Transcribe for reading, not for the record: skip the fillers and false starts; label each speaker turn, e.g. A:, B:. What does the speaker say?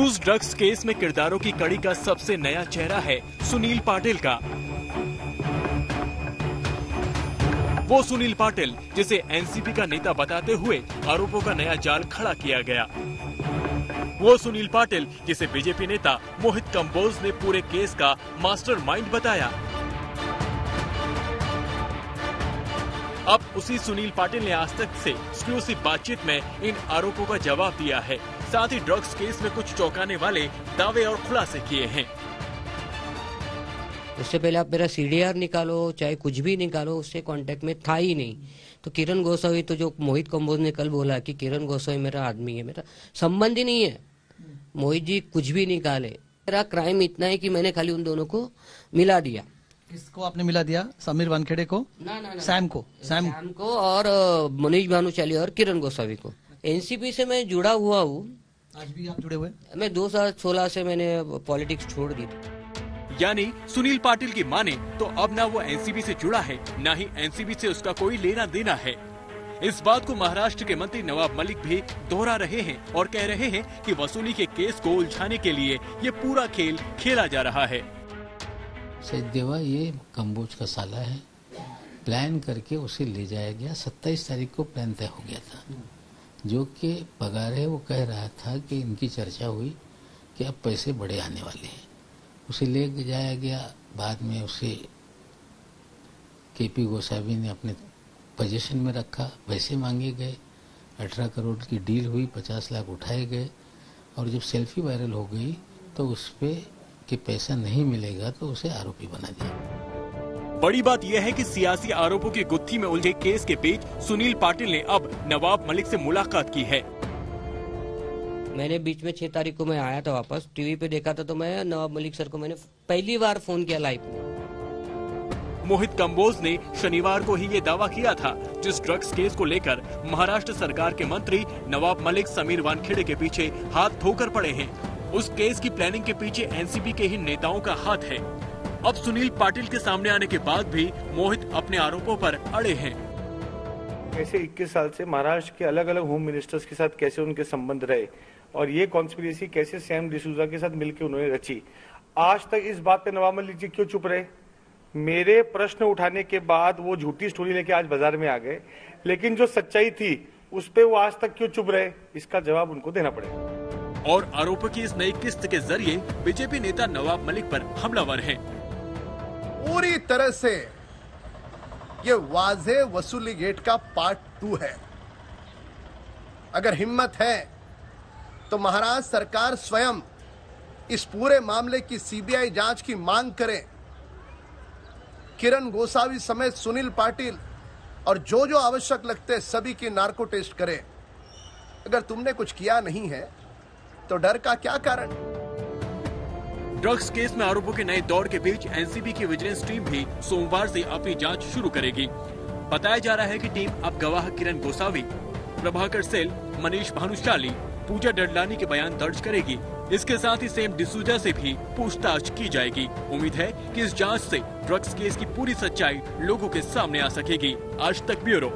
A: Cruise drugs case में किरदारों की कड़ी का सबसे नया चेहरा है सुनील पाटिल का। वो सुनील पाटिल जिसे एनसीपी का नेता बताते हुए आरोपों का नया जाल खड़ा किया गया। वो सुनील पाटिल जिसे बीजेपी नेता मोहित कंबोज ने पूरे केस का मास्टरमाइंड बताया। अब उसी सुनील पाटिल ने आज तक से एक्सक्लूसिव बातचीत में इन आरोपों का जवाब दिया है। साथ ही ड्रग्स केस में कुछ चौंकाने वाले दावे और खुलासे किए हैं।
B: उससे पहले आप मेरा सीडीआर निकालो, चाहे कुछ भी निकालो, उससे कांटेक्ट में था ही नहीं। तो किरण गोसावी, तो जो मोहित कंबोज ने कल बोला कि किरण गोसावी मेरा आदमी है, मेरा संबंध ही नहीं है। मोहित जी कुछ भी निकाले, मेरा क्राइम इतना है कि मैंने खाली उन दोनों को मिला दिया।
C: किसको आपने मिला दिया? समीर वानखेड़े को? ना। सैम को
B: और मनीष भानुशाली और किरण गोसावी को। एनसीपी से मैं जुड़ा हुआ हूँ।
C: आज भी आप जुड़े हुए?
B: मैं 2016 से मैंने पॉलिटिक्स छोड़ दी थी।
A: यानी सुनील पाटिल की माने तो अब ना वो एनसीबी से जुड़ा है, ना ही एनसीबी से उसका कोई लेना देना है। इस बात को महाराष्ट्र के मंत्री नवाब मलिक भी दोहरा रहे हैं और कह रहे हैं कि वसूली के केस को उलझाने के लिए ये पूरा खेल खेला जा रहा है।
D: सच देवा, ये कंबोज का साला है। प्लान करके उसे ले जाया गया। 27 तारीख को प्लान तय हो गया था। जो कि पगार है वो कह रहा था कि इनकी चर्चा हुई कि अब पैसे बड़े आने वाले हैं। उसे ले जाया गया। बाद में उसे केपी गोसावी ने अपने पोजीशन में रखा। पैसे मांगे गए। 18 करोड़ की डील हुई। 50 लाख उठाए गए। और जब सेल्फी वायरल हो गई तो उस पे कि पैसा नहीं मिलेगा तो उसे आरोपी बना दिया।
A: बड़ी बात यह है कि सियासी आरोपों की गुत्थी में उलझे केस के बीच सुनील पाटिल ने अब नवाब मलिक से मुलाकात की है।
B: मैंने बीच में 6 तारीख को मैं आया था वापस, टीवी पे देखा था, तो मैं नवाब मलिक सर को मैंने पहली बार फोन किया लाइव में।
A: मोहित कंबोज ने शनिवार को ही ये दावा किया था। जिस ड्रग्स केस को लेकर महाराष्ट्र सरकार के मंत्री नवाब मलिक समीर वानखेड़े के पीछे हाथ धोकर पड़े हैं, उस केस की प्लानिंग के पीछे एनसीबी के ही नेताओं का हाथ है। अब सुनील पाटिल के सामने आने के बाद भी मोहित अपने आरोपों पर अड़े हैं।
E: ऐसे 21 साल से महाराष्ट्र के अलग अलग होम मिनिस्टर्स के साथ कैसे उनके संबंध रहे और ये कॉन्स्पिरेसी कैसे सैम डिसूजा के साथ मिलकर उन्होंने रची। आज तक इस बात पे नवाब मलिक जी क्यों चुप रहे? मेरे प्रश्न उठाने के बाद वो झूठी स्टोरी लेके आज बाजार में आ गए, लेकिन जो सच्चाई थी उस पे वो आज तक क्यों चुप रहे? इसका जवाब उनको देना पड़ेगा।
A: और आरोपों की इस नई किस्त के जरिए बीजेपी नेता नवाब मलिक पर हमलावर हैं।
F: पूरी तरह से ये वाज़े वसूली गेट का पार्ट 2 है। अगर हिम्मत है तो महाराष्ट्र सरकार स्वयं इस पूरे मामले की सीबीआई जांच की मांग करे। किरण गोसावी समेत सुनील पाटिल और जो जो आवश्यक लगते सभी की नार्को टेस्ट करे। अगर तुमने कुछ किया नहीं है तो डर का क्या कारण?
A: ड्रग्स केस में आरोपों के नए दौर के बीच एनसीबी की विजिलेंस टीम भी सोमवार से अपनी जांच शुरू करेगी। बताया जा रहा है कि टीम अब गवाह किरण गोसावी, प्रभाकर सेल, मनीष भानुशाली, पूजा डडलानी के बयान दर्ज करेगी। इसके साथ ही सैम डिसूजा से भी पूछताछ की जाएगी। उम्मीद है कि इस जांच से ड्रग्स केस की पूरी सच्चाई लोगों के सामने आ सकेगी। आज तक ब्यूरो।